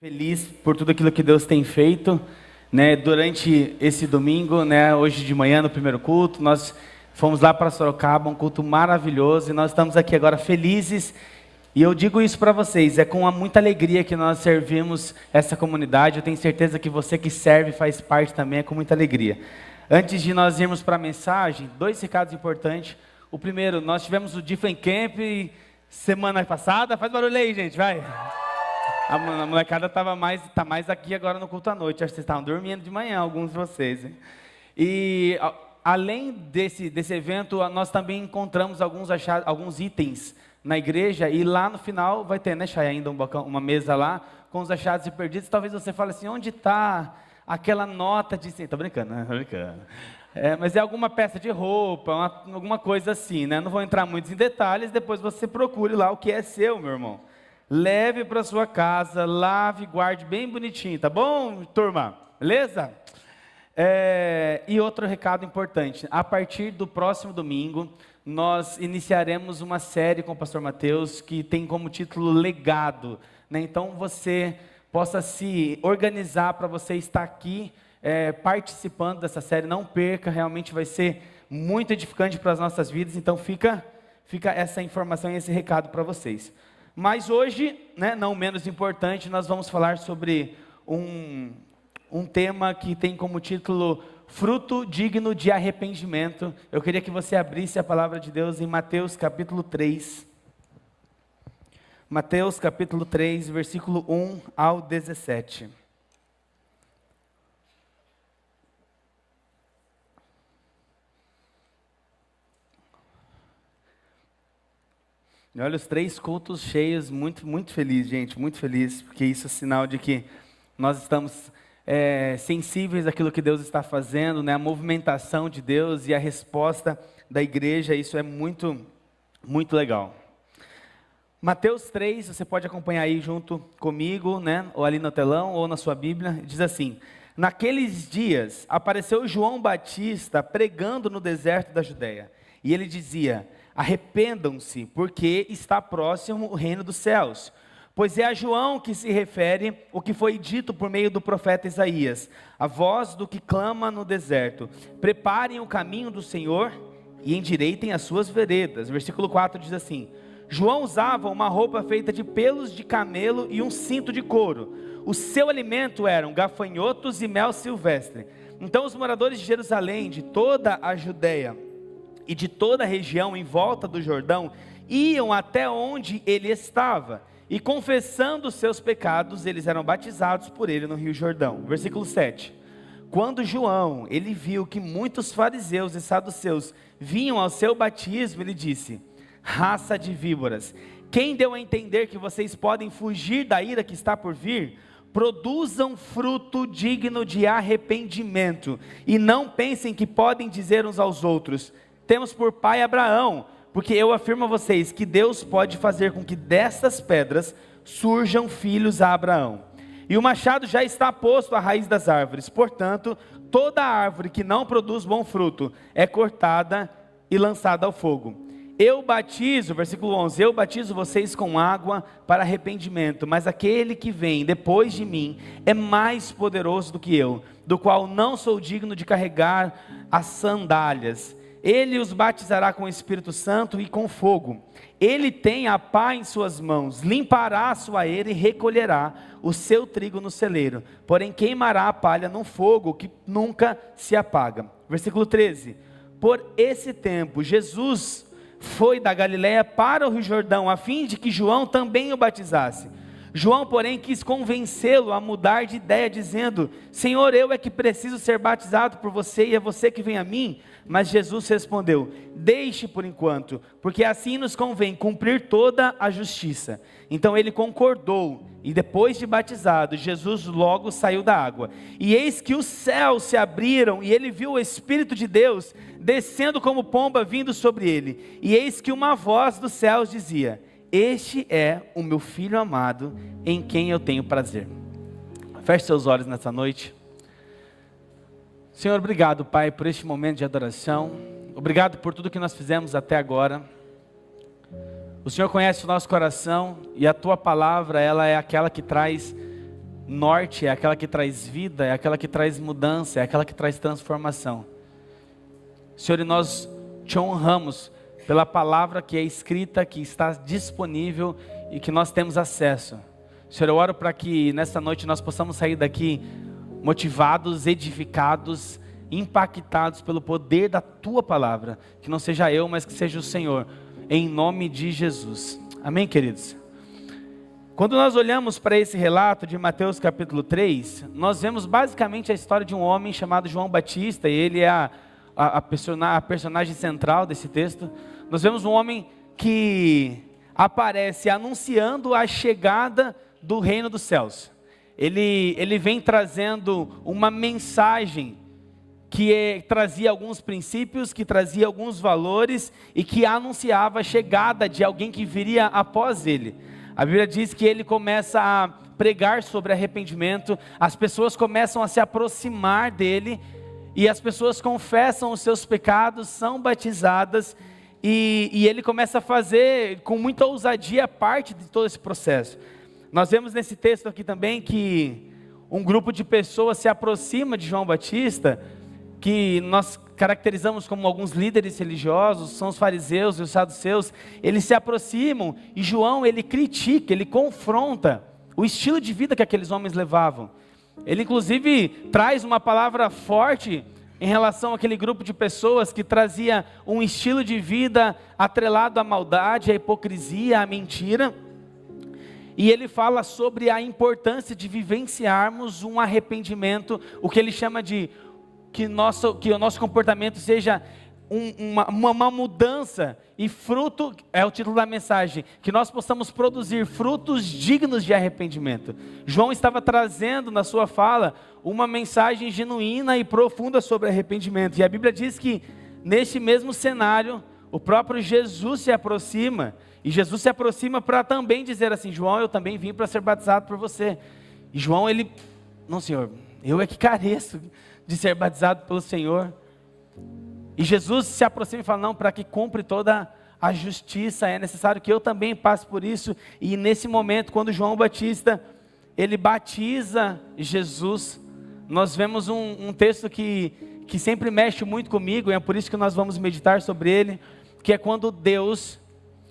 Feliz por tudo aquilo que Deus tem feito, né? Durante esse domingo, né? Hoje de manhã no primeiro culto, nós fomos lá para Sorocaba, um culto maravilhoso, e nós estamos aqui agora felizes. E eu digo isso para vocês, é com muita alegria que nós servimos essa comunidade. Eu tenho certeza que você que serve faz parte também, é com muita alegria. Antes de nós irmos para a mensagem, dois recados importantes. O primeiro, nós tivemos o Different Camp semana passada. Faz barulho aí, gente, vai. A molecada tá mais aqui agora no culto à noite. Acho que vocês estavam dormindo de manhã, alguns de vocês, hein? E além desse evento, nós também encontramos alguns itens na igreja. E lá no final vai ter, né, Chay, ainda uma mesa lá com os achados e perdidos. Talvez você fale assim, onde está aquela nota de... Tô brincando, né? Tô brincando. Mas é alguma peça de roupa, alguma coisa assim, né? Não vou entrar muito em detalhes, depois você procure lá o que é seu, meu irmão. Leve para sua casa, lave, guarde bem bonitinho, tá bom, turma? Beleza? E outro recado importante, a partir do próximo domingo, nós iniciaremos uma série com o pastor Mateus, que tem como título Legado, né? Então você possa se organizar para você estar aqui, participando dessa série, não perca, realmente vai ser muito edificante para as nossas vidas, então fica essa informação e esse recado para vocês. Mas hoje, né, não menos importante, nós vamos falar sobre um tema que tem como título Fruto Digno de Arrependimento. Eu queria que você abrisse a palavra de Deus em Mateus capítulo 3. Mateus capítulo 3, versículo 1 ao 17. Olha, os 3 cultos cheios, muito, muito feliz, gente, muito feliz, porque isso é sinal de que nós estamos sensíveis àquilo que Deus está fazendo, né? A movimentação de Deus e a resposta da igreja, isso é muito, muito legal. Mateus 3, você pode acompanhar aí junto comigo, né? Ou ali no telão, ou na sua Bíblia, diz assim: naqueles dias apareceu João Batista pregando no deserto da Judeia, e ele dizia: arrependam-se, porque está próximo o reino dos céus. Pois é a João que se refere o que foi dito por meio do profeta Isaías: a voz do que clama no deserto, preparem o caminho do Senhor e endireitem as suas veredas. Versículo 4 diz assim: João usava uma roupa feita de pelos de camelo e um cinto de couro. O seu alimento eram gafanhotos e mel silvestre. Então os moradores de Jerusalém, de toda a Judeia e de toda a região em volta do Jordão, iam até onde ele estava, e confessando os seus pecados, eles eram batizados por ele no rio Jordão. Versículo 7. Quando João, ele viu que muitos fariseus e saduceus vinham ao seu batismo, ele disse: raça de víboras, quem deu a entender que vocês podem fugir da ira que está por vir? Produzam fruto digno de arrependimento, e não pensem que podem dizer uns aos outros: temos por pai Abraão, porque eu afirmo a vocês que Deus pode fazer com que destas pedras surjam filhos a Abraão. E o machado já está posto à raiz das árvores, portanto, toda árvore que não produz bom fruto é cortada e lançada ao fogo. Eu batizo, versículo 11, eu batizo vocês com água para arrependimento, mas aquele que vem depois de mim é mais poderoso do que eu, do qual não sou digno de carregar as sandálias. Ele os batizará com o Espírito Santo e com fogo. Ele tem a pá em suas mãos, limpará a sua eira e recolherá o seu trigo no celeiro, porém queimará a palha no fogo que nunca se apaga. Versículo 13, por esse tempo Jesus foi da Galiléia para o rio Jordão, a fim de que João também o batizasse. João, porém, quis convencê-lo a mudar de ideia, dizendo: Senhor, eu é que preciso ser batizado por você, e é você que vem a mim? Mas Jesus respondeu: deixe por enquanto, porque assim nos convém cumprir toda a justiça. Então ele concordou, e depois de batizado, Jesus logo saiu da água. E eis que os céus se abriram, e ele viu o Espírito de Deus descendo como pomba vindo sobre ele. E eis que uma voz dos céus dizia: este é o meu Filho amado, em quem eu tenho prazer. Feche seus olhos nessa noite. Senhor, obrigado, Pai, por este momento de adoração. Obrigado por tudo que nós fizemos até agora. O Senhor conhece o nosso coração, e a Tua palavra, ela é aquela que traz norte, é aquela que traz vida, é aquela que traz mudança, é aquela que traz transformação. Senhor, e nós te honramos pela palavra que é escrita, que está disponível e que nós temos acesso. Senhor, eu oro para que nessa noite nós possamos sair daqui motivados, edificados, impactados pelo poder da Tua palavra. Que não seja eu, mas que seja o Senhor, em nome de Jesus. Amém, queridos? Quando nós olhamos para esse relato de Mateus capítulo 3, nós vemos basicamente a história de um homem chamado João Batista, e ele é a personagem central desse texto. Nós vemos um homem que aparece anunciando a chegada do reino dos céus. Ele vem trazendo uma mensagem que trazia alguns princípios, que trazia alguns valores e que anunciava a chegada de alguém que viria após ele. A Bíblia diz que ele começa a pregar sobre arrependimento, as pessoas começam a se aproximar dele e as pessoas confessam os seus pecados, são batizadas e ele começa a fazer com muita ousadia parte de todo esse processo. Nós vemos nesse texto aqui também que um grupo de pessoas se aproxima de João Batista, que nós caracterizamos como alguns líderes religiosos, são os fariseus e os saduceus. Eles se aproximam e João, ele critica, ele confronta o estilo de vida que aqueles homens levavam. Ele inclusive traz uma palavra forte em relação àquele grupo de pessoas que trazia um estilo de vida atrelado à maldade, à hipocrisia, à mentira. E ele fala sobre a importância de vivenciarmos um arrependimento, o que ele chama de que o nosso comportamento seja uma mudança e fruto, é o título da mensagem, que nós possamos produzir frutos dignos de arrependimento. João estava trazendo na sua fala uma mensagem genuína e profunda sobre arrependimento. E a Bíblia diz que neste mesmo cenário, o próprio Jesus se aproxima. E Jesus se aproxima para também dizer assim: João, eu também vim para ser batizado por você. E João, não, Senhor, eu é que careço de ser batizado pelo Senhor. E Jesus se aproxima e fala: não, para que cumpre toda a justiça, é necessário que eu também passe por isso. E nesse momento, quando João Batista, ele batiza Jesus, nós vemos um texto que sempre mexe muito comigo, e é por isso que nós vamos meditar sobre ele, que é quando Deus,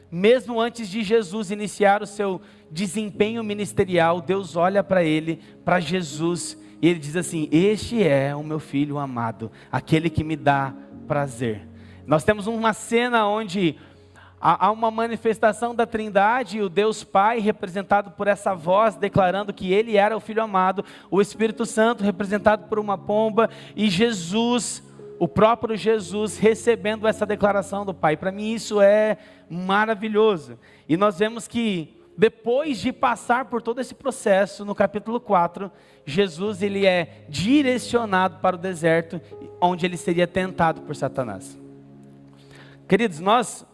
mesmo antes de Jesus iniciar o seu desempenho ministerial, Deus olha para ele, para Jesus, e ele diz assim: este é o meu filho amado, aquele que me dá prazer. Nós temos uma cena onde há uma manifestação da Trindade, o Deus Pai representado por essa voz declarando que ele era o Filho amado, o Espírito Santo representado por uma pomba, e Jesus, o próprio Jesus recebendo essa declaração do Pai. Para mim isso é maravilhoso. E nós vemos que depois de passar por todo esse processo, no capítulo 4, Jesus ele é direcionado para o deserto, onde ele seria tentado por Satanás. Queridos, nós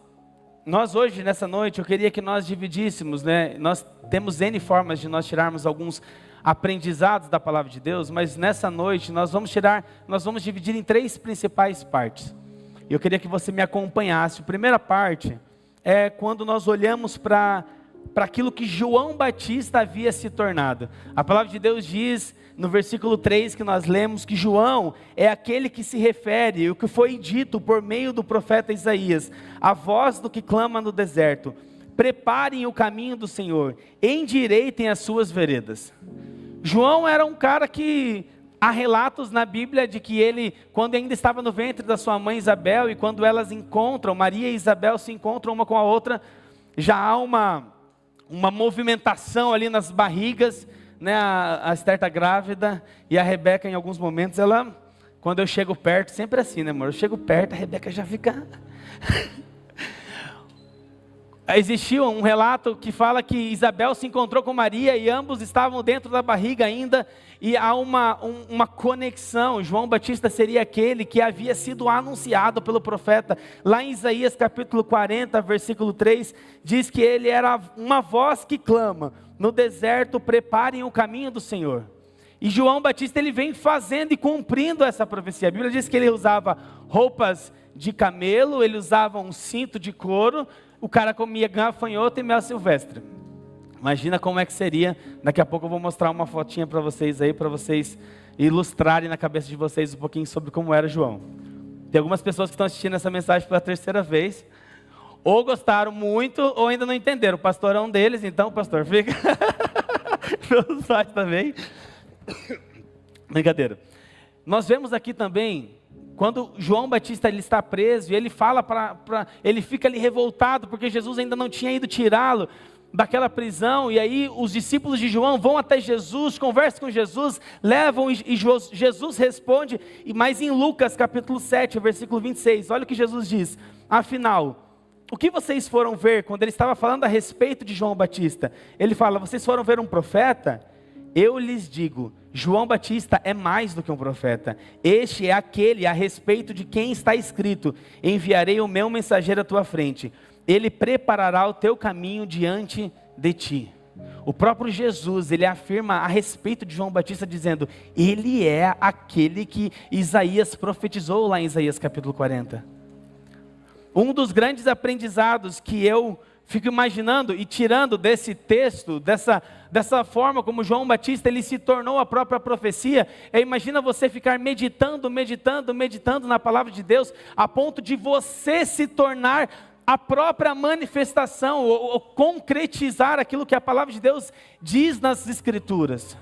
hoje, nessa noite, eu queria que nós dividíssemos, nós temos N formas de nós tirarmos alguns aprendizados da palavra de Deus, mas nessa noite nós vamos dividir em 3 principais partes. Eu queria que você me acompanhasse. A primeira parte é quando nós olhamos para aquilo que João Batista havia se tornado. A palavra de Deus diz, no versículo 3 que nós lemos, que João é aquele que se refere, o que foi dito por meio do profeta Isaías: a voz do que clama no deserto, preparem o caminho do Senhor, endireitem as suas veredas. João era um cara que, há relatos na Bíblia de que ele, quando ainda estava no ventre da sua mãe Isabel, e quando elas encontram, Maria e Isabel se encontram uma com a outra, já há uma movimentação ali nas barrigas, a Esther está grávida, e a Rebeca em alguns momentos, quando eu chego perto, sempre assim, amor? Eu chego perto, a Rebeca já fica... Existia um relato que fala que Isabel se encontrou com Maria e ambos estavam dentro da barriga ainda, e há uma conexão. João Batista seria aquele que havia sido anunciado pelo profeta. Lá em Isaías capítulo 40, versículo 3, diz que ele era uma voz que clama: no deserto preparem o caminho do Senhor. E João Batista ele vem fazendo e cumprindo essa profecia. A Bíblia diz que ele usava roupas de camelo, ele usava um cinto de couro, o cara comia gafanhoto e mel silvestre. Imagina como é que seria. Daqui a pouco eu vou mostrar uma fotinha para vocês aí, para vocês ilustrarem na cabeça de vocês um pouquinho sobre como era João. Tem algumas pessoas que estão assistindo essa mensagem pela terceira vez, ou gostaram muito, ou ainda não entenderam. O pastor é um deles, então, pastor, fica. Meus pais também. Brincadeira. Nós vemos aqui também, quando João Batista ele está preso, e ele fala ele fica ali revoltado, porque Jesus ainda não tinha ido tirá-lo daquela prisão, e aí os discípulos de João vão até Jesus, conversam com Jesus, levam, e Jesus responde, mas em Lucas capítulo 7, versículo 26, olha o que Jesus diz: afinal, o que vocês foram ver? Quando ele estava falando a respeito de João Batista, ele fala: vocês foram ver um profeta? Eu lhes digo, João Batista é mais do que um profeta. Este é aquele a respeito de quem está escrito: enviarei o meu mensageiro à tua frente, ele preparará o teu caminho diante de ti. O próprio Jesus, ele afirma a respeito de João Batista dizendo: ele é aquele que Isaías profetizou lá em Isaías capítulo 40. Um dos grandes aprendizados que eu fico imaginando e tirando desse texto, dessa forma como João Batista ele se tornou a própria profecia, imagina você ficar meditando na palavra de Deus, a ponto de você se tornar a própria manifestação, ou concretizar aquilo que a palavra de Deus diz nas Escrituras.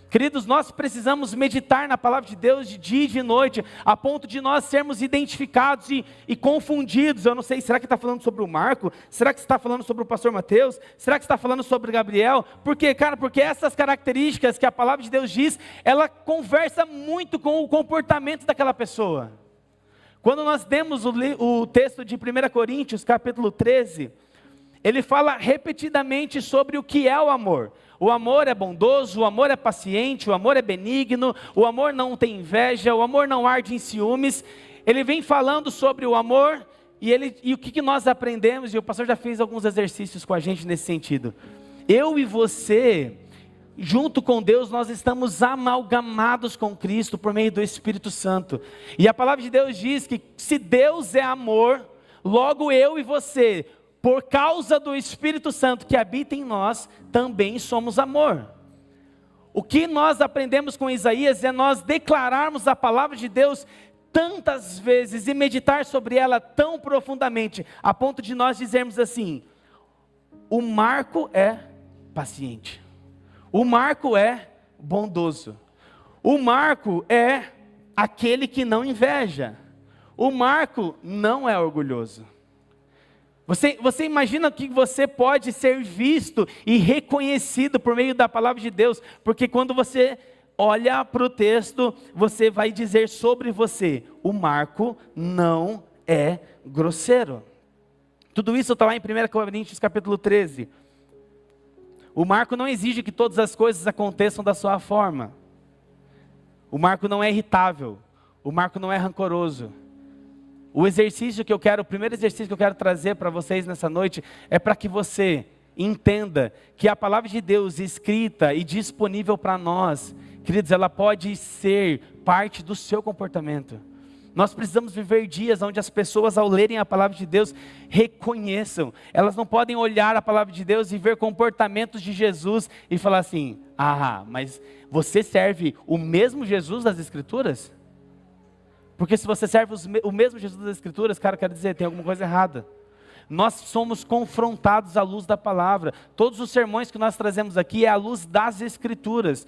Queridos, nós precisamos meditar na palavra de Deus de dia e de noite, a ponto de nós sermos identificados e confundidos. Eu não sei, será que está falando sobre o Marco? Será que está falando sobre o pastor Mateus? Será que está falando sobre Gabriel? Por quê, cara? Porque essas características que a palavra de Deus diz, ela conversa muito com o comportamento daquela pessoa. Quando nós temos o texto de 1 Coríntios, capítulo 13, ele fala repetidamente sobre o que é o amor. O amor é bondoso, o amor é paciente, o amor é benigno, o amor não tem inveja, o amor não arde em ciúmes. Ele vem falando sobre o amor e o que nós aprendemos, e o pastor já fez alguns exercícios com a gente nesse sentido. Eu e você, junto com Deus, nós estamos amalgamados com Cristo por meio do Espírito Santo. E a palavra de Deus diz que se Deus é amor, logo eu e você, por causa do Espírito Santo que habita em nós, também somos amor. O que nós aprendemos com Isaías é nós declararmos a palavra de Deus tantas vezes e meditar sobre ela tão profundamente, a ponto de nós dizermos assim: o Marco é paciente, o Marco é bondoso, o Marco é aquele que não inveja, o Marco não é orgulhoso. Você imagina que você pode ser visto e reconhecido por meio da palavra de Deus, porque quando você olha para o texto, você vai dizer sobre você: o Marco não é grosseiro. Tudo isso está lá em 1 Coríntios capítulo 13. O Marco não exige que todas as coisas aconteçam da sua forma. O Marco não é irritável. O Marco não é rancoroso. O primeiro exercício que eu quero trazer para vocês nessa noite é para que você entenda que a palavra de Deus escrita e disponível para nós, queridos, ela pode ser parte do seu comportamento. Nós precisamos viver dias onde as pessoas, ao lerem a palavra de Deus, reconheçam. Elas não podem olhar a palavra de Deus e ver comportamentos de Jesus e falar assim: ah, mas você serve o mesmo Jesus das Escrituras? Porque se você serve o mesmo Jesus das Escrituras, cara, quero dizer, tem alguma coisa errada. Nós somos confrontados à luz da palavra. Todos os sermões que nós trazemos aqui é à luz das Escrituras.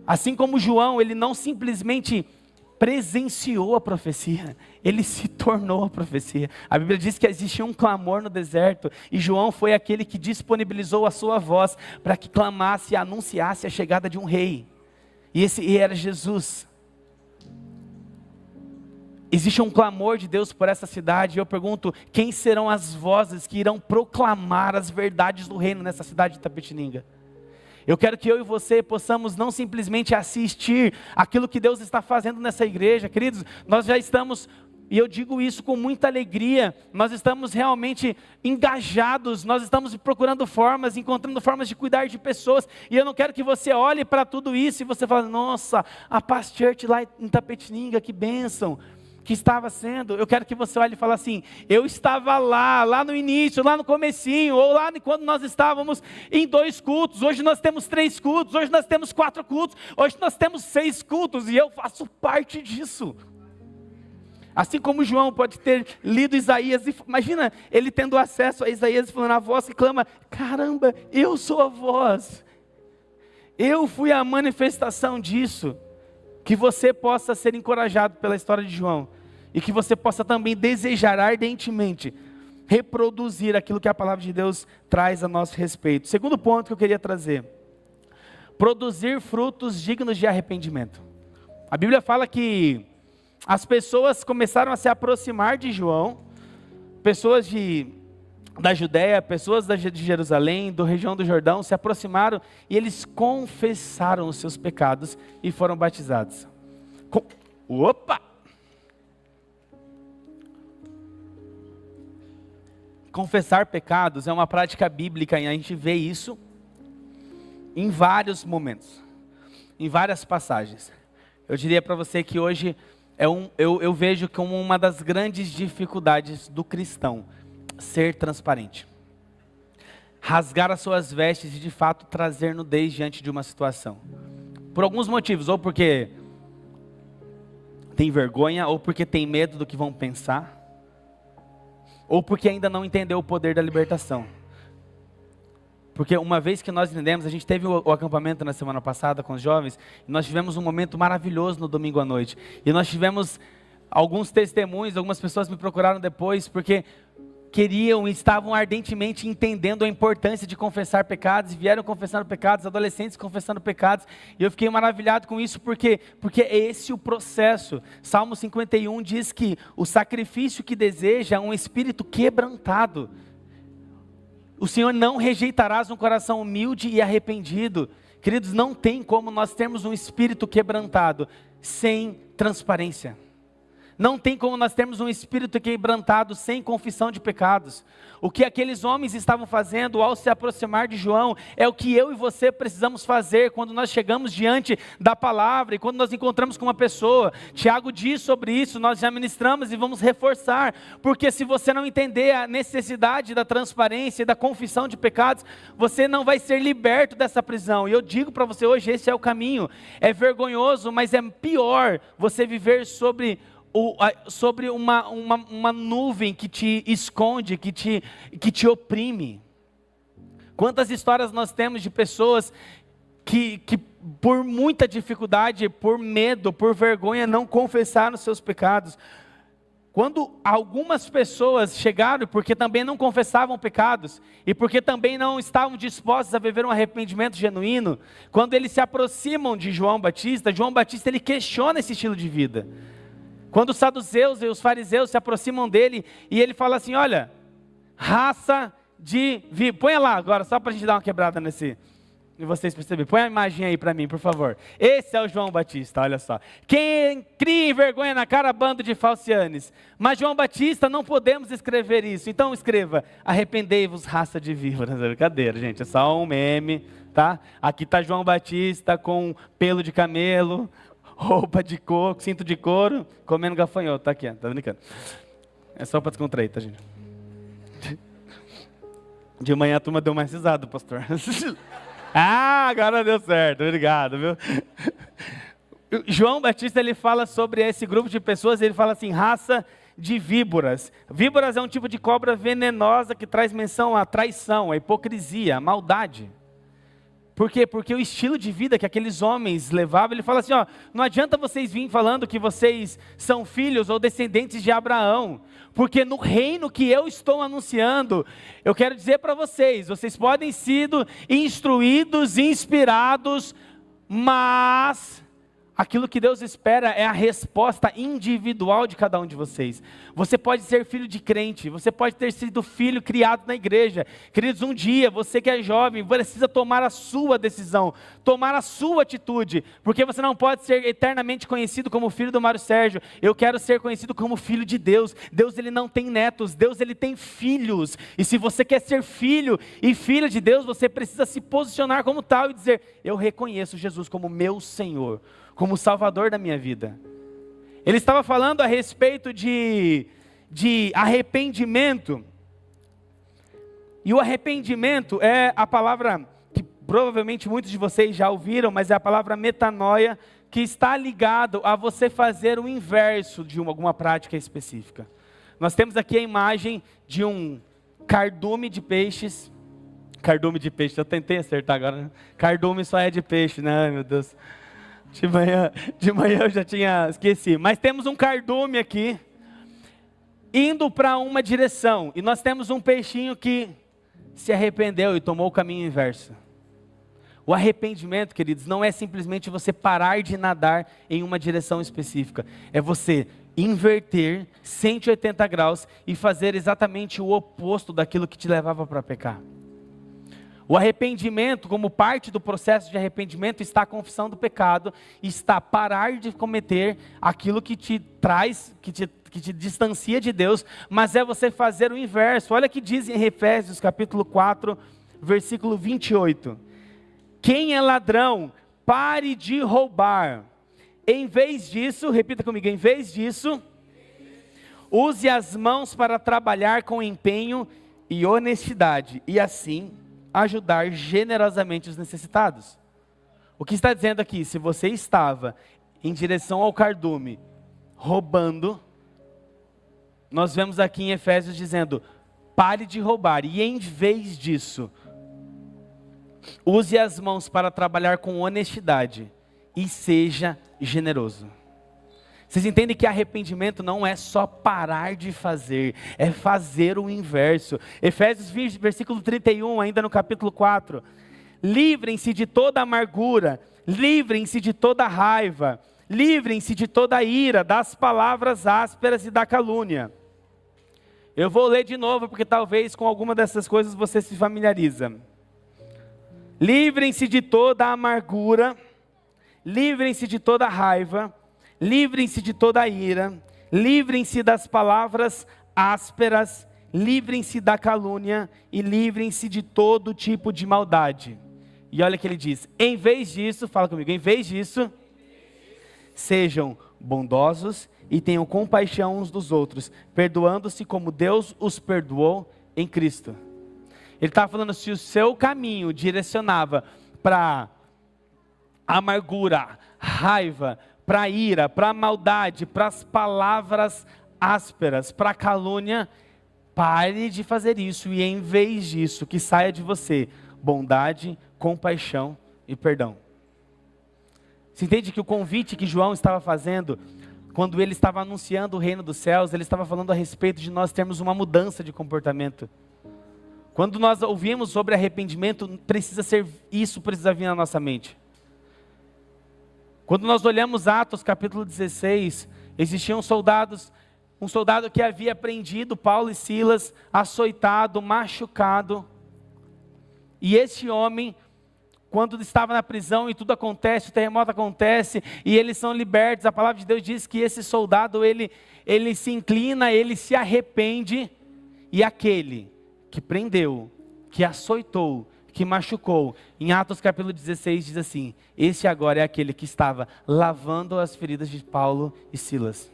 Assim como João, ele não simplesmente presenciou a profecia, ele se tornou a profecia. A Bíblia diz que existia um clamor no deserto, e João foi aquele que disponibilizou a sua voz para que clamasse e anunciasse a chegada de um rei. E era Jesus. Existe um clamor de Deus por essa cidade, e eu pergunto: quem serão as vozes que irão proclamar as verdades do reino nessa cidade de Itapetininga? Eu quero que eu e você possamos não simplesmente assistir aquilo que Deus está fazendo nessa igreja. Queridos, nós já estamos, e eu digo isso com muita alegria, nós estamos realmente engajados, nós estamos procurando formas, encontrando formas de cuidar de pessoas, e eu não quero que você olhe para tudo isso e você fale: nossa, a Paz Church lá em Itapetininga, que bênção. que estava sendo, eu quero que você olhe e fale assim: eu estava lá no início, lá no comecinho, ou lá quando nós estávamos em 2 cultos, hoje nós temos 3 cultos, hoje nós temos 4 cultos, hoje nós temos 6 cultos, e eu faço parte disso. Assim como João pode ter lido Isaías, e imagina ele tendo acesso a Isaías, falando: a voz que clama, caramba, eu sou a voz, eu fui a manifestação disso. Que você possa ser encorajado pela história de João, e que você possa também desejar ardentemente reproduzir aquilo que a palavra de Deus traz a nosso respeito. Segundo ponto que eu queria trazer: produzir frutos dignos de arrependimento. A Bíblia fala que as pessoas começaram a se aproximar de João, pessoas da Judéia, pessoas de Jerusalém, da região do Jordão, se aproximaram e eles confessaram os seus pecados e foram batizados. Opa! Confessar pecados é uma prática bíblica e a gente vê isso em vários momentos, em várias passagens. Eu diria para você que hoje eu vejo como uma das grandes dificuldades do cristão ser transparente, rasgar as suas vestes e de fato trazer nudez diante de uma situação, por alguns motivos, ou porque tem vergonha, ou porque tem medo do que vão pensar, ou porque ainda não entendeu o poder da libertação. Porque uma vez que nós entendemos, a gente teve o acampamento na semana passada com os jovens, e nós tivemos um momento maravilhoso no domingo à noite, e nós tivemos alguns testemunhos, algumas pessoas me procuraram depois, porque queriam e estavam ardentemente entendendo a importância de confessar pecados, e vieram confessando pecados, adolescentes confessando pecados, e eu fiquei maravilhado com isso, porque é esse o processo. Salmo 51 diz que o sacrifício que deseja é um espírito quebrantado. O Senhor não rejeitarás um coração humilde e arrependido. Queridos, não tem como nós termos um espírito quebrantado sem transparência. Não tem como nós termos um espírito quebrantado sem confissão de pecados. O que aqueles homens estavam fazendo ao se aproximar de João é o que eu e você precisamos fazer quando nós chegamos diante da palavra e quando nós encontramos com uma pessoa. Tiago diz sobre isso, nós já ministramos e vamos reforçar, porque se você não entender a necessidade da transparência e da confissão de pecados, você não vai ser liberto dessa prisão. E eu digo para você hoje, esse é o caminho. É vergonhoso, mas é pior você viver sobre uma nuvem que te esconde, que te oprime. Quantas histórias nós temos de pessoas que por muita dificuldade, por medo, por vergonha, não confessaram os seus pecados. Quando algumas pessoas chegaram, porque também não confessavam pecados, e porque também não estavam dispostos a viver um arrependimento genuíno, quando eles se aproximam de João Batista ele questiona esse estilo de vida. Quando os saduceus e os fariseus se aproximam dele, e ele fala assim: olha, raça de víboras. Põe lá agora, só para a gente dar uma quebrada nesse, e vocês perceberem. Põe a imagem aí para mim, por favor. Esse é o João Batista, olha só. Quem cria vergonha na cara, bando de falcianes. Mas João Batista, não podemos escrever isso. Então escreva: arrependei-vos, raça de víboras. Brincadeira, gente, é só um meme, tá? Aqui está João Batista com pelo de camelo, roupa de coco, cinto de couro, comendo gafanhoto. Tá aqui, tá brincando. É só para descontrair, tá, gente? De manhã a turma deu mais risada, pastor. Ah, agora deu certo, obrigado, viu? João Batista, ele fala sobre esse grupo de pessoas, ele fala assim: raça de víboras. Víboras é um tipo de cobra venenosa que traz menção à traição, à hipocrisia, à maldade. Por quê? Porque o estilo de vida que aqueles homens levavam, ele fala assim: ó, não adianta vocês virem falando que vocês são filhos ou descendentes de Abraão, porque no reino que eu estou anunciando, eu quero dizer para vocês, vocês podem ser instruídos, inspirados, mas aquilo que Deus espera é a resposta individual de cada um de vocês. Você pode ser filho de crente, você pode ter sido filho criado na igreja. Queridos, um dia, você que é jovem, precisa tomar a sua decisão, tomar a sua atitude, porque você não pode ser eternamente conhecido como filho do Mário Sérgio. Eu quero ser conhecido como filho de Deus. Deus, ele não tem netos, Deus, ele tem filhos. E se você quer ser filho e filha de Deus, você precisa se posicionar como tal e dizer: eu reconheço Jesus como meu Senhor, como o Salvador da minha vida. Ele estava falando a respeito de arrependimento. E o arrependimento é a palavra que provavelmente muitos de vocês já ouviram, mas é a palavra metanoia, que está ligado a você fazer o inverso de alguma prática específica. Nós temos aqui a imagem de um cardume de peixes. Cardume de peixe, eu tentei acertar agora, né? Cardume só é de peixe, né? Ai, meu Deus. De manhã eu já tinha esquecido. Mas temos um cardume aqui, indo para uma direção. E nós temos um peixinho que se arrependeu e tomou o caminho inverso. O arrependimento, queridos, não é simplesmente você parar de nadar em uma direção específica. É você inverter 180 graus e fazer exatamente o oposto daquilo que te levava para pecar. O arrependimento, como parte do processo de arrependimento, está a confissão do pecado, está parar de cometer aquilo que te traz, que te distancia de Deus, mas é você fazer o inverso. Olha o que diz em Efésios capítulo 4, versículo 28. Quem é ladrão, pare de roubar. Em vez disso, repita comigo, em vez disso, use as mãos para trabalhar com empenho e honestidade, e assim ajudar generosamente os necessitados. O que está dizendo aqui? Se você estava em direção ao cardume, roubando, nós vemos aqui em Efésios dizendo, pare de roubar, e em vez disso, use as mãos para trabalhar com honestidade e seja generoso. Vocês entendem que arrependimento não é só parar de fazer, é fazer o inverso. Efésios 20, versículo 31, ainda no capítulo 4. Livrem-se de toda amargura, livrem-se de toda raiva, livrem-se de toda ira, das palavras ásperas e da calúnia. Eu vou ler de novo, porque talvez com alguma dessas coisas você se familiariza. Livrem-se de toda amargura, livrem-se de toda raiva, livrem-se de toda ira, livrem-se das palavras ásperas, livrem-se da calúnia e livrem-se de todo tipo de maldade. E olha o que ele diz, em vez disso, fala comigo, em vez disso, sejam bondosos e tenham compaixão uns dos outros, perdoando-se como Deus os perdoou em Cristo. Ele está falando, se o seu caminho direcionava para amargura, raiva, para ira, para maldade, para as palavras ásperas, para calúnia, pare de fazer isso e em vez disso, que saia de você bondade, compaixão e perdão. Você entende que o convite que João estava fazendo, quando ele estava anunciando o reino dos céus, ele estava falando a respeito de nós termos uma mudança de comportamento. Quando nós ouvimos sobre arrependimento, isso precisa vir na nossa mente. Quando nós olhamos Atos capítulo 16, existiam um soldado que havia prendido Paulo e Silas, açoitado, machucado. E esse homem, quando estava na prisão e tudo acontece, o terremoto acontece e eles são libertos, a palavra de Deus diz que esse soldado, ele se inclina, ele se arrepende, e aquele que prendeu, que açoitou, que machucou, em Atos capítulo 16 diz assim, esse agora é aquele que estava lavando as feridas de Paulo e Silas.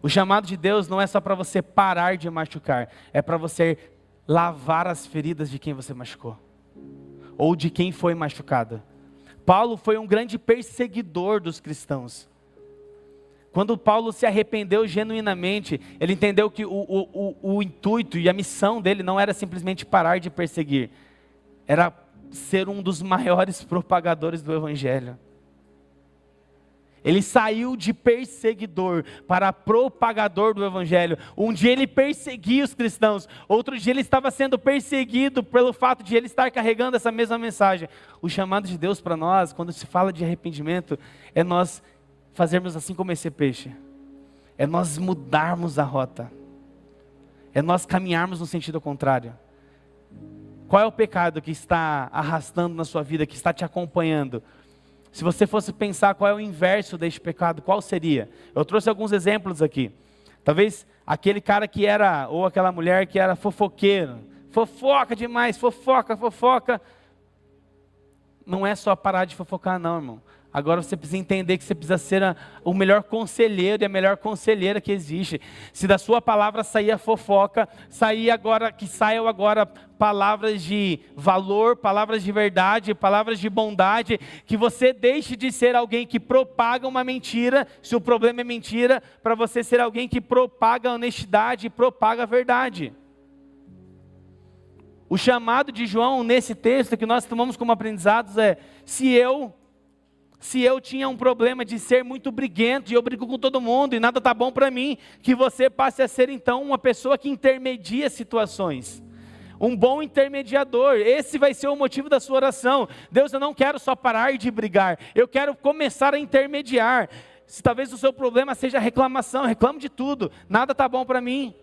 O chamado de Deus não é só para você parar de machucar, é para você lavar as feridas de quem você machucou, ou de quem foi machucado. Paulo foi um grande perseguidor dos cristãos. Quando Paulo se arrependeu genuinamente, ele entendeu que o intuito e a missão dele não era simplesmente parar de perseguir, era ser um dos maiores propagadores do Evangelho. Ele saiu de perseguidor para propagador do Evangelho. Um dia ele perseguia os cristãos, outro dia ele estava sendo perseguido pelo fato de ele estar carregando essa mesma mensagem. O chamado de Deus para nós, quando se fala de arrependimento, é nós fazermos assim como esse peixe. É nós mudarmos a rota. É nós caminharmos no sentido contrário. Qual é o pecado que está arrastando na sua vida, que está te acompanhando? Se você fosse pensar qual é o inverso deste pecado, qual seria? Eu trouxe alguns exemplos aqui. Talvez aquele cara que era, ou aquela mulher que era fofoqueiro. Fofoca demais, fofoca. Não é só parar de fofocar não, irmão. Agora você precisa entender que você precisa ser o melhor conselheiro e a melhor conselheira que existe. Se da sua palavra sair a fofoca, que saiam agora palavras de valor, palavras de verdade, palavras de bondade, que você deixe de ser alguém que propaga uma mentira, se o problema é mentira, para você ser alguém que propaga a honestidade e propaga a verdade. O chamado de João nesse texto que nós tomamos como aprendizados é: se eu tinha um problema de ser muito briguento, e eu brigo com todo mundo, e nada está bom para mim, que você passe a ser então uma pessoa que intermedia situações. Um bom intermediador. Esse vai ser o motivo da sua oração. Deus, eu não quero só parar de brigar, eu quero começar a intermediar. Se talvez o seu problema seja reclamação, reclamo de tudo, nada está bom para mim.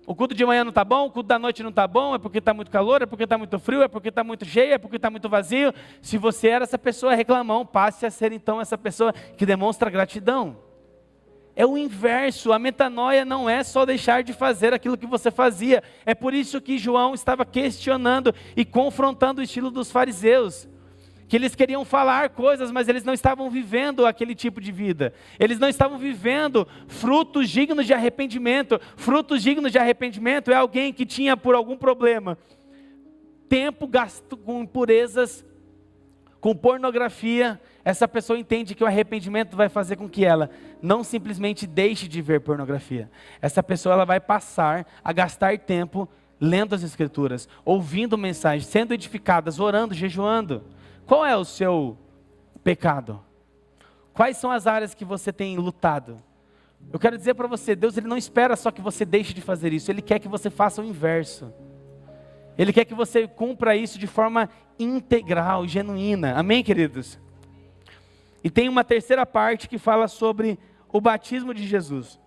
O culto de manhã não está bom, o culto da noite não está bom, é porque está muito calor, é porque está muito frio, é porque está muito cheio, é porque está muito vazio. Se você era essa pessoa reclamão, passe a ser então essa pessoa que demonstra gratidão. É o inverso, a metanoia não é só deixar de fazer aquilo que você fazia. É por isso que João estava questionando e confrontando o estilo dos fariseus. Que eles queriam falar coisas, mas eles não estavam vivendo aquele tipo de vida. Eles não estavam vivendo frutos dignos de arrependimento. Frutos dignos de arrependimento é alguém que tinha, por algum problema, tempo gasto com impurezas, com pornografia. Essa pessoa entende que o arrependimento vai fazer com que ela não simplesmente deixe de ver pornografia. Essa pessoa ela vai passar a gastar tempo lendo as Escrituras, ouvindo mensagens, sendo edificadas, orando, jejuando. Qual é o seu pecado? Quais são as áreas que você tem lutado? Eu quero dizer para você, Deus ele não espera só que você deixe de fazer isso, Ele quer que você faça o inverso. Ele quer que você cumpra isso de forma integral, genuína. Amém, queridos? E tem uma terceira parte que fala sobre o batismo de Jesus.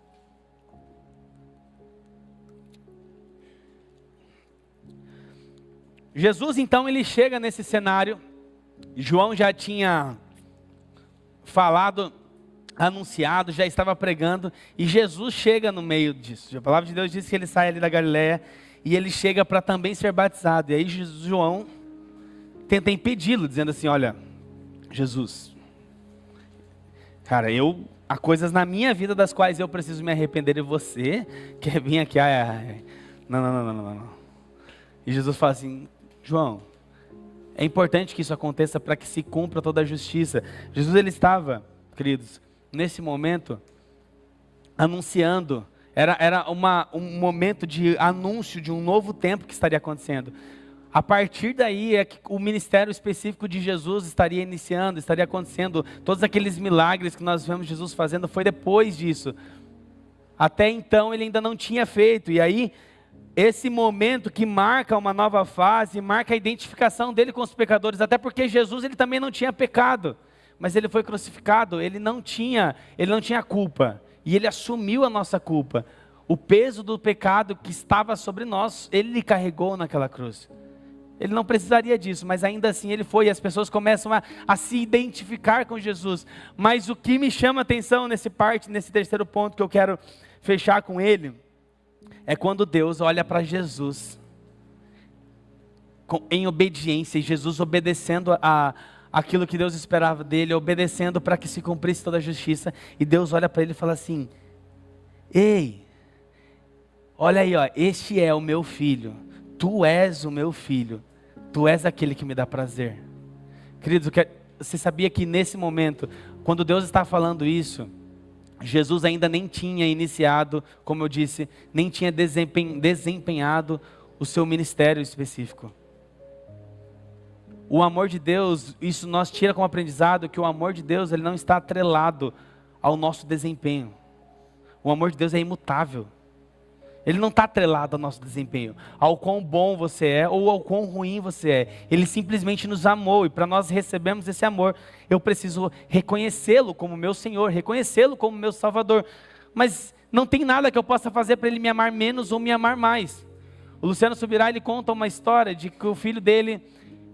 Jesus então ele chega nesse cenário. João já tinha falado, anunciado, já estava pregando, e Jesus chega no meio disso. A palavra de Deus diz que ele sai ali da Galileia, e ele chega para também ser batizado. E aí João tenta impedi-lo, dizendo assim: olha, Jesus, cara, há coisas na minha vida das quais eu preciso me arrepender, e você quer vir aqui, não. E Jesus fala assim: João, é importante que isso aconteça para que se cumpra toda a justiça. Jesus ele estava, queridos, nesse momento, anunciando, era um momento de anúncio de um novo tempo que estaria acontecendo. A partir daí é que o ministério específico de Jesus estaria iniciando, estaria acontecendo. Todos aqueles milagres que nós vemos Jesus fazendo foi depois disso. Até então ele ainda não tinha feito, e aí esse momento que marca uma nova fase, marca a identificação dele com os pecadores, até porque Jesus ele também não tinha pecado, mas ele foi crucificado, ele não tinha culpa, e ele assumiu a nossa culpa. O peso do pecado que estava sobre nós, ele carregou naquela cruz. Ele não precisaria disso, mas ainda assim ele foi, e as pessoas começam a se identificar com Jesus. Mas o que me chama a atenção nesse terceiro ponto que eu quero fechar com ele, é quando Deus olha para Jesus em obediência, e Jesus obedecendo aquilo que Deus esperava dele, obedecendo para que se cumprisse toda a justiça, e Deus olha para ele e fala assim: ei, olha aí, este é o meu filho, tu és o meu filho, tu és aquele que me dá prazer. Queridos, você sabia que nesse momento, quando Deus está falando isso, Jesus ainda nem tinha iniciado, como eu disse, nem tinha desempenhado o seu ministério específico. O amor de Deus, isso nós tira como aprendizado, que o amor de Deus ele não está atrelado ao nosso desempenho. O amor de Deus é imutável. Ele não está atrelado ao nosso desempenho, ao quão bom você é ou ao quão ruim você é. Ele simplesmente nos amou, e para nós recebermos esse amor, eu preciso reconhecê-lo como meu Senhor, reconhecê-lo como meu Salvador. Mas não tem nada que eu possa fazer para ele me amar menos ou me amar mais. O Luciano Subirá, ele conta uma história de que o filho dele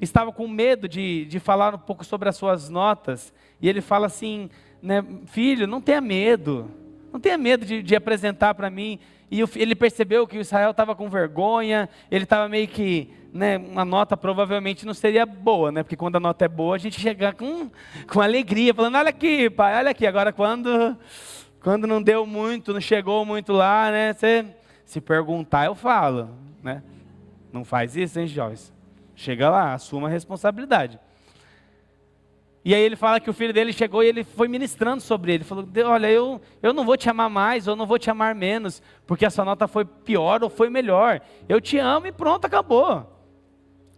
estava com medo de falar um pouco sobre as suas notas, e ele fala assim, né, filho, não tenha medo não tenha medo de apresentar para mim. E ele percebeu que o Israel estava com vergonha, ele estava meio que, né, uma nota provavelmente não seria boa, né? Porque quando a nota é boa, a gente chega com alegria, falando, olha aqui, pai, olha aqui. Agora quando não deu muito, não chegou muito lá, né? Você se perguntar, eu falo, né? Não faz isso, hein, Joyce? Chega lá, assuma a responsabilidade. E aí ele fala que o filho dele chegou e ele foi ministrando sobre ele. Ele falou, olha, eu não vou te amar mais, ou não vou te amar menos, porque a sua nota foi pior ou foi melhor. Eu te amo e pronto, acabou.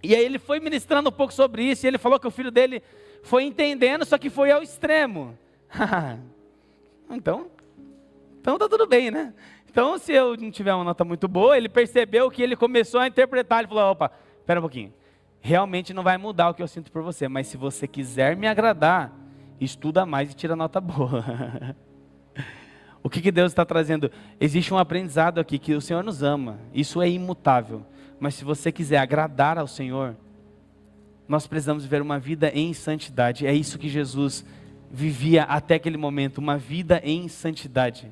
E aí ele foi ministrando um pouco sobre isso, e ele falou que o filho dele foi entendendo, só que foi ao extremo. Então tá tudo bem, né? Então se eu não tiver uma nota muito boa, ele percebeu que ele começou a interpretar, ele falou, opa, espera um pouquinho. Realmente não vai mudar o que eu sinto por você, mas se você quiser me agradar, estuda mais e tira nota boa. O que Deus está trazendo? Existe um aprendizado aqui, que o Senhor nos ama, isso é imutável, mas se você quiser agradar ao Senhor, nós precisamos viver uma vida em santidade. É isso que Jesus vivia até aquele momento, uma vida em santidade.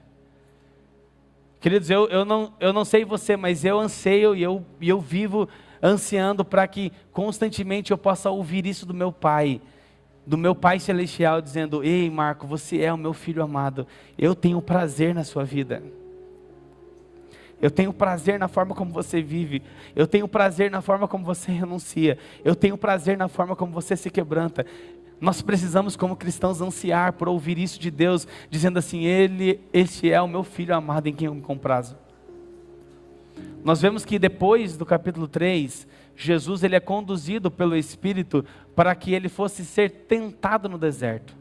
Queridos, eu não sei você, mas eu anseio e eu vivo ansiando para que constantemente eu possa ouvir isso do meu Pai Celestial, dizendo, ei Marco, você é o meu filho amado, eu tenho prazer na sua vida, eu tenho prazer na forma como você vive, eu tenho prazer na forma como você renuncia, eu tenho prazer na forma como você se quebranta. Nós precisamos como cristãos ansiar por ouvir isso de Deus, dizendo assim, este é o meu filho amado em quem eu me comprazo. Nós vemos que depois do capítulo 3, Jesus ele é conduzido pelo Espírito para que ele fosse ser tentado no deserto.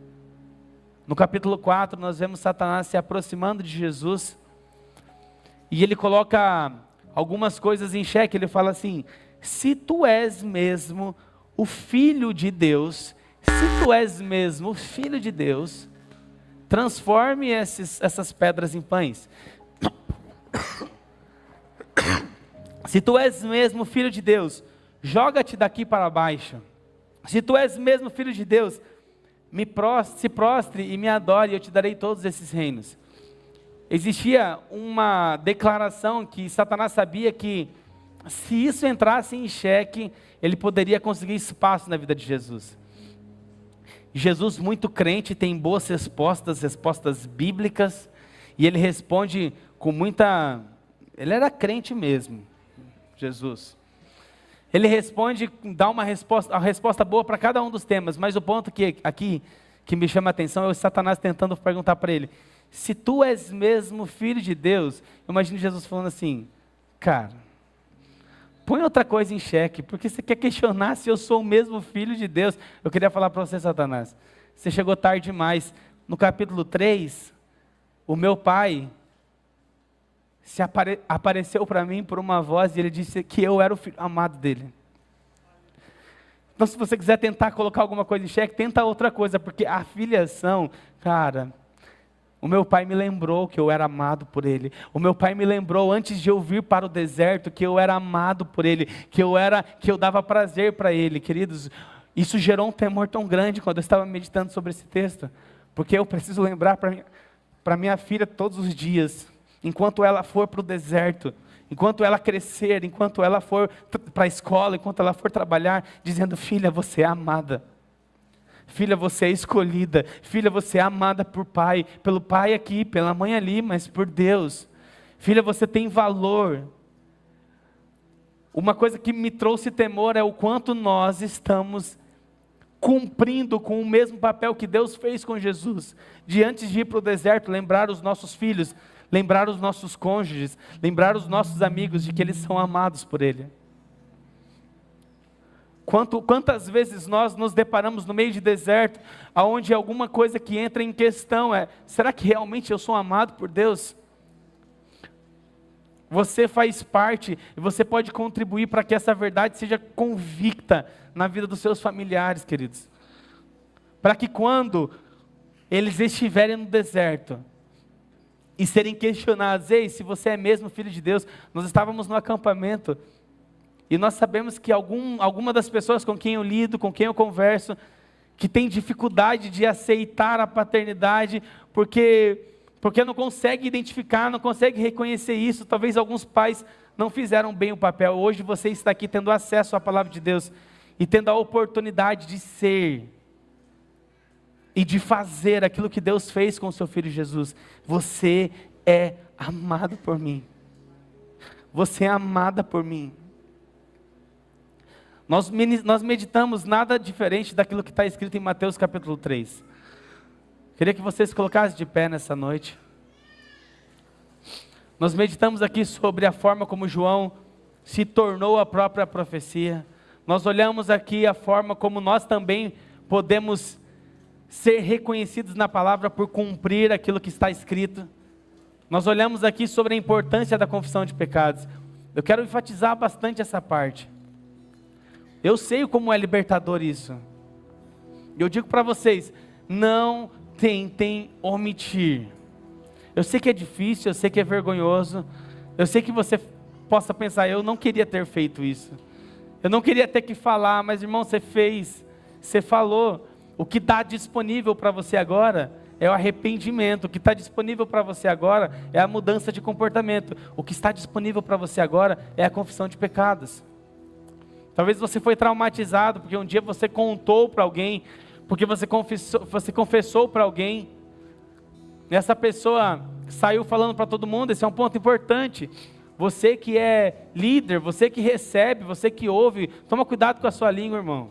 No capítulo 4, nós vemos Satanás se aproximando de Jesus, e ele coloca algumas coisas em xeque. Ele fala assim, se tu és mesmo o Filho de Deus, se tu és mesmo o Filho de Deus, transforme essas pedras em pães. Se tu és mesmo filho de Deus, joga-te daqui para baixo. Se tu és mesmo filho de Deus, se prostre e me adore, e eu te darei todos esses reinos. Existia uma declaração que Satanás sabia que, se isso entrasse em xeque, ele poderia conseguir espaço na vida de Jesus. Jesus, muito crente, tem boas respostas bíblicas, e ele responde com muita... Ele era crente mesmo, Jesus. Ele responde, dá uma resposta boa para cada um dos temas, mas o ponto aqui que me chama a atenção é o Satanás tentando perguntar para ele, se tu és mesmo filho de Deus, eu imagino Jesus falando assim, cara, põe outra coisa em xeque, porque você quer questionar se eu sou o mesmo filho de Deus. Eu queria falar para você, Satanás, você chegou tarde demais. No capítulo 3, o meu pai apareceu para mim por uma voz e ele disse que eu era o filho amado dele. Então se você quiser tentar colocar alguma coisa em xeque, tenta outra coisa, porque a filiação, cara, o meu pai me lembrou que eu era amado por ele. O meu pai me lembrou antes de eu vir para o deserto que eu era amado por ele, que eu dava prazer para ele. Queridos, isso gerou um temor tão grande quando eu estava meditando sobre esse texto, porque eu preciso lembrar para minha filha todos os dias, enquanto ela for para o deserto, enquanto ela crescer, enquanto ela for para a escola, enquanto ela for trabalhar, dizendo, filha, você é amada. Filha, você é escolhida. Filha, você é amada por pai, pelo pai aqui, pela mãe ali, mas por Deus. Filha, você tem valor. Uma coisa que me trouxe temor é o quanto nós estamos cumprindo com o mesmo papel que Deus fez com Jesus, de antes de ir para o deserto, lembrar os nossos filhos, lembrar os nossos cônjuges, lembrar os nossos amigos de que eles são amados por Ele. Quantas vezes nós nos deparamos no meio de deserto, onde alguma coisa que entra em questão é, será que realmente eu sou amado por Deus? Você faz parte, e você pode contribuir para que essa verdade seja convicta na vida dos seus familiares, queridos. Para que quando eles estiverem no deserto, e serem questionados, ei, se você é mesmo filho de Deus, nós estávamos no acampamento, e nós sabemos que alguma das pessoas com quem eu lido, com quem eu converso, que tem dificuldade de aceitar a paternidade, porque porque não consegue identificar, não consegue reconhecer isso. Talvez alguns pais não fizeram bem o papel. Hoje você está aqui tendo acesso à palavra de Deus e tendo a oportunidade de ser e de fazer aquilo que Deus fez com o seu Filho Jesus. Você é amado por mim. Você é amada por mim. Nós meditamos nada diferente daquilo que está escrito em Mateus capítulo 3. Queria que vocês colocassem de pé nessa noite. Nós meditamos aqui sobre a forma como João se tornou a própria profecia. Nós olhamos aqui a forma como nós também podemos ser reconhecidos na palavra por cumprir aquilo que está escrito. Nós olhamos aqui sobre a importância da confissão de pecados. Eu quero enfatizar bastante essa parte. Eu sei como é libertador isso. Eu digo para vocês, não tentem omitir. Eu sei que é difícil, eu sei que é vergonhoso, eu sei que você possa pensar, eu não queria ter feito isso. Eu não queria ter que falar, mas irmão, você fez, você falou. O que está disponível para você agora é o arrependimento. O que está disponível para você agora é a mudança de comportamento. O que está disponível para você agora é a confissão de pecados. Talvez você foi traumatizado porque um dia você contou para alguém, porque você confessou para alguém, e essa pessoa saiu falando para todo mundo. Esse é um ponto importante. Você que é líder, você que recebe, você que ouve, toma cuidado com a sua língua, irmão.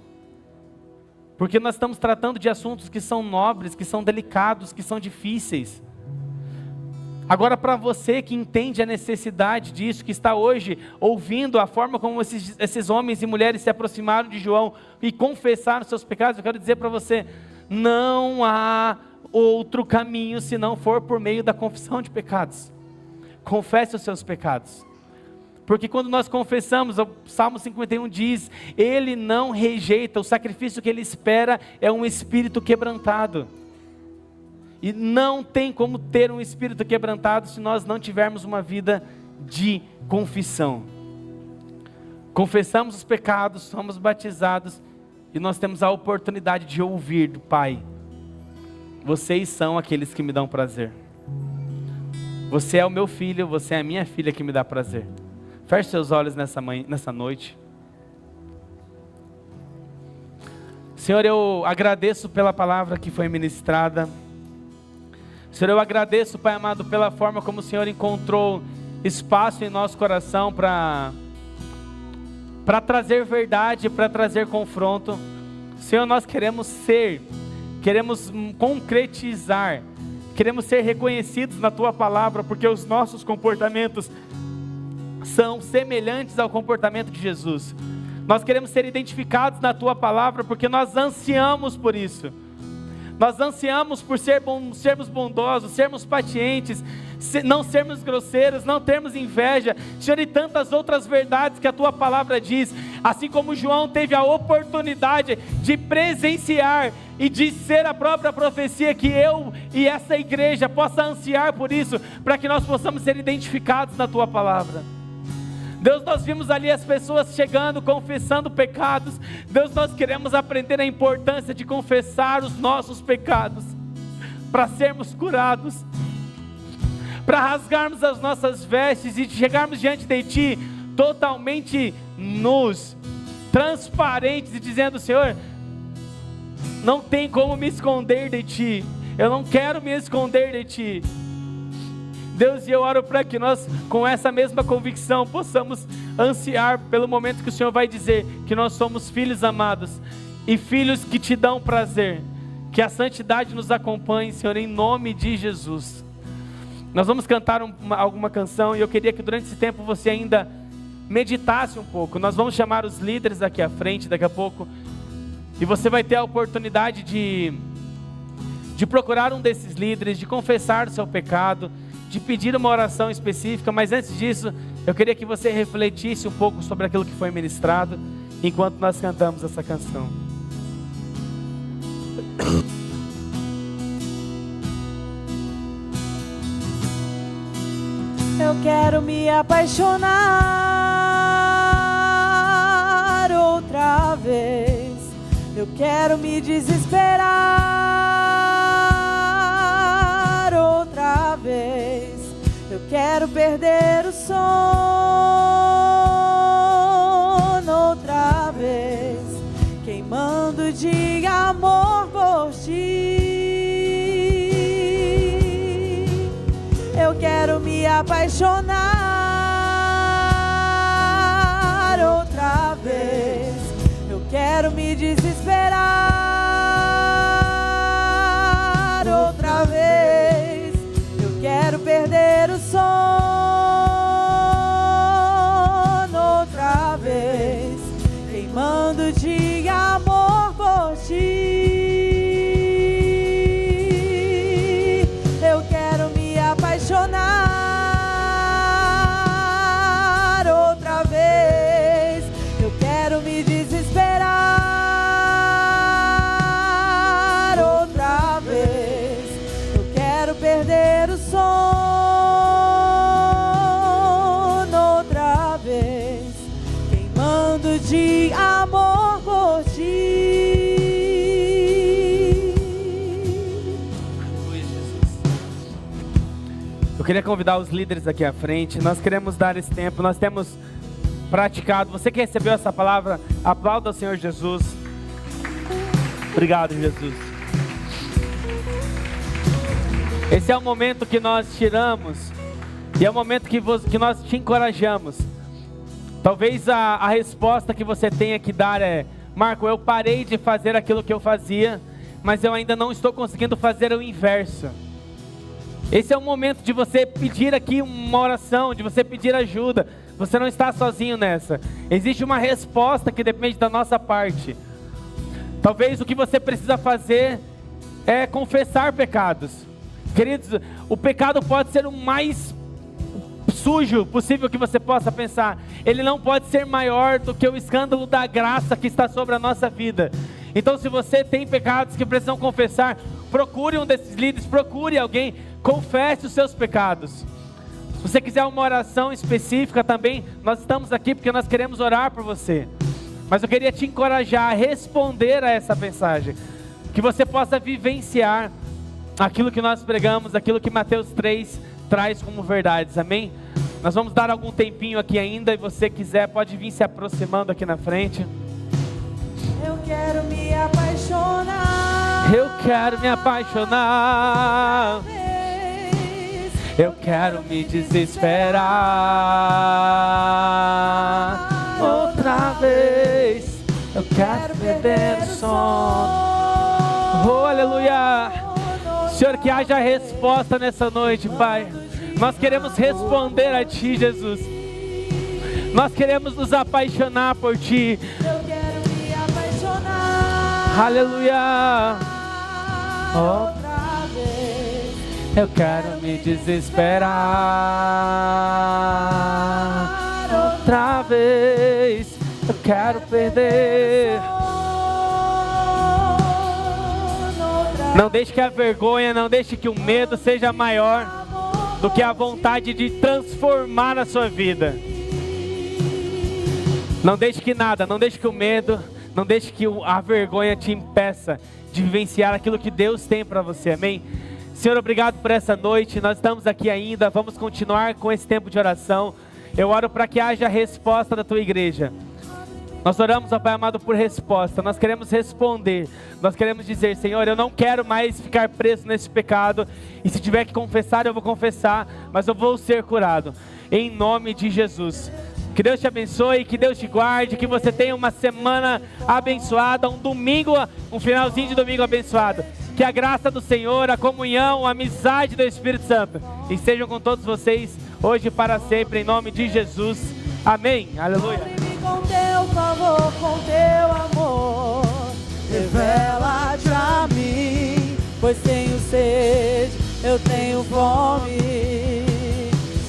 Porque nós estamos tratando de assuntos que são nobres, que são delicados, que são difíceis. Agora, para você que entende a necessidade disso, que está hoje ouvindo a forma como esses homens e mulheres se aproximaram de João e confessaram seus pecados, eu quero dizer para você, não há outro caminho se não for por meio da confissão de pecados. Confesse os seus pecados. Porque quando nós confessamos, o Salmo 51 diz, Ele não rejeita, o sacrifício que Ele espera é um espírito quebrantado. E não tem como ter um espírito quebrantado se nós não tivermos uma vida de confissão. Confessamos os pecados, somos batizados e nós temos a oportunidade de ouvir do Pai. Vocês são aqueles que me dão prazer. Você é o meu filho, você é a minha filha que me dá prazer. Feche seus olhos nessa noite. Senhor, eu agradeço pela palavra que foi ministrada. Senhor, eu agradeço, Pai amado, pela forma como o Senhor encontrou espaço em nosso coração para trazer verdade, para trazer confronto. Senhor, nós queremos concretizar, queremos ser reconhecidos na Tua palavra, porque os nossos comportamentos são semelhantes ao comportamento de Jesus. Nós queremos ser identificados na Tua palavra, porque nós ansiamos por isso. Nós ansiamos por sermos bondosos, sermos pacientes, não sermos grosseiros, não termos inveja, Senhor, e tantas outras verdades que a Tua palavra diz. Assim como João teve a oportunidade de presenciar e de ser a própria profecia, que eu e essa igreja possa ansiar por isso, para que nós possamos ser identificados na Tua palavra. Deus, nós vimos ali as pessoas chegando, confessando pecados. Deus, nós queremos aprender a importância de confessar os nossos pecados, para sermos curados, para rasgarmos as nossas vestes e chegarmos diante de Ti, totalmente nus, transparentes, e dizendo, Senhor, não tem como me esconder de Ti, eu não quero me esconder de Ti. Deus, e eu oro para que nós, com essa mesma convicção, possamos ansiar pelo momento que o Senhor vai dizer que nós somos filhos amados e filhos que Te dão prazer. Que a santidade nos acompanhe, Senhor, em nome de Jesus. Nós vamos cantar alguma canção e eu queria que durante esse tempo você ainda meditasse um pouco. Nós vamos chamar os líderes aqui à frente daqui a pouco e você vai ter a oportunidade de procurar um desses líderes, de confessar o seu pecado, de pedir uma oração específica, mas antes disso, eu queria que você refletisse um pouco sobre aquilo que foi ministrado, enquanto nós cantamos essa canção. Eu quero me apaixonar outra vez, eu quero me desesperar outra vez. quero perder o sono outra vez, queimando de amor por ti. Eu quero me apaixonar outra vez, eu quero me desesperar outra vez, eu quero perder o sono outra vez, queimando de amor por ti. Eu quero me apaixonar outra vez, eu quero me desesperar outra vez, eu quero perder o sono outra vez, queimando de amor por ti. Eu queria convidar os líderes aqui à frente. Nós queremos dar esse tempo. Nós temos praticado. Você que recebeu essa palavra, aplauda o Senhor Jesus. Obrigado, Jesus. Esse é o momento que nós tiramos, e é o momento que nós te encorajamos. Talvez a resposta que você tenha que dar é: Marco, eu parei de fazer aquilo que eu fazia, mas eu ainda não estou conseguindo fazer o inverso. Esse é o momento de você pedir aqui uma oração, de você pedir ajuda. Você não está sozinho nessa. Existe uma resposta que depende da nossa parte. Talvez o que você precisa fazer é confessar pecados. Queridos, o pecado pode ser o mais sujo possível que você possa pensar. Ele não pode ser maior do que o escândalo da graça que está sobre a nossa vida. Então, se você tem pecados que precisam confessar, procure um desses líderes, procure alguém, confesse os seus pecados. Se você quiser uma oração específica também, nós estamos aqui porque nós queremos orar por você. Mas eu queria te encorajar a responder a essa mensagem, que você possa vivenciar aquilo que nós pregamos, aquilo que Mateus 3 traz como verdades, amém? Nós vamos dar algum tempinho aqui ainda, e você quiser pode vir se aproximando aqui na frente. Eu quero me apaixonar. Eu quero me apaixonar. Eu quero me desesperar outra vez. Eu quero perder o sono. Oh, aleluia. Senhor, que haja resposta nessa noite, Pai. Nós queremos responder a Ti, Jesus. Nós queremos nos apaixonar por Ti. Eu quero me apaixonar. Aleluia. Oh. Outra vez. Eu quero me desesperar outra vez. Eu quero perder. Não deixe que a vergonha, não deixe que o medo seja maior do que a vontade de transformar a sua vida. Não deixe que nada, não deixe que o medo, não deixe que a vergonha te impeça de vivenciar aquilo que Deus tem para você, amém? Senhor, obrigado por essa noite. Nós estamos aqui ainda, vamos continuar com esse tempo de oração. Eu oro para que haja resposta da tua igreja. Nós oramos, ó Pai amado, por resposta. Nós queremos responder. Nós queremos dizer: Senhor, eu não quero mais ficar preso nesse pecado. E se tiver que confessar, eu vou confessar. Mas eu vou ser curado. Em nome de Jesus. Que Deus te abençoe, que Deus te guarde. Que você tenha uma semana abençoada. Um domingo, um finalzinho de domingo abençoado. Que a graça do Senhor, a comunhão, a amizade do Espírito Santo estejam com todos vocês, hoje e para sempre, em nome de Jesus. Amém. Aleluia. Com teu favor, com teu amor, revela-te a mim, pois tenho sede, eu tenho fome,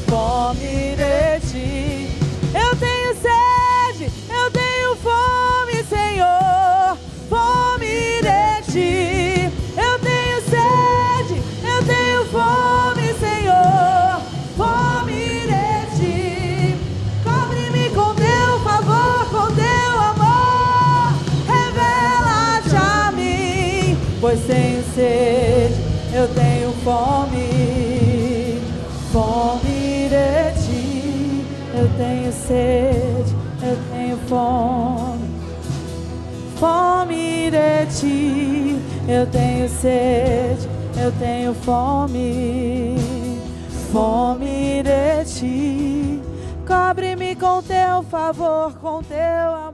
fome de ti. Eu tenho sede, eu tenho fome, Senhor, fome de ti. Eu tenho sede, eu tenho fome, Senhor, fome de ti. Cobre-me com teu favor, com teu amor, revela-te a mim, pois tenho sede, eu tenho fome, fome de Eu tenho sede, eu tenho fome, fome de ti. Eu tenho sede, eu tenho fome, fome de ti. Cobre-me com teu favor, com teu amor.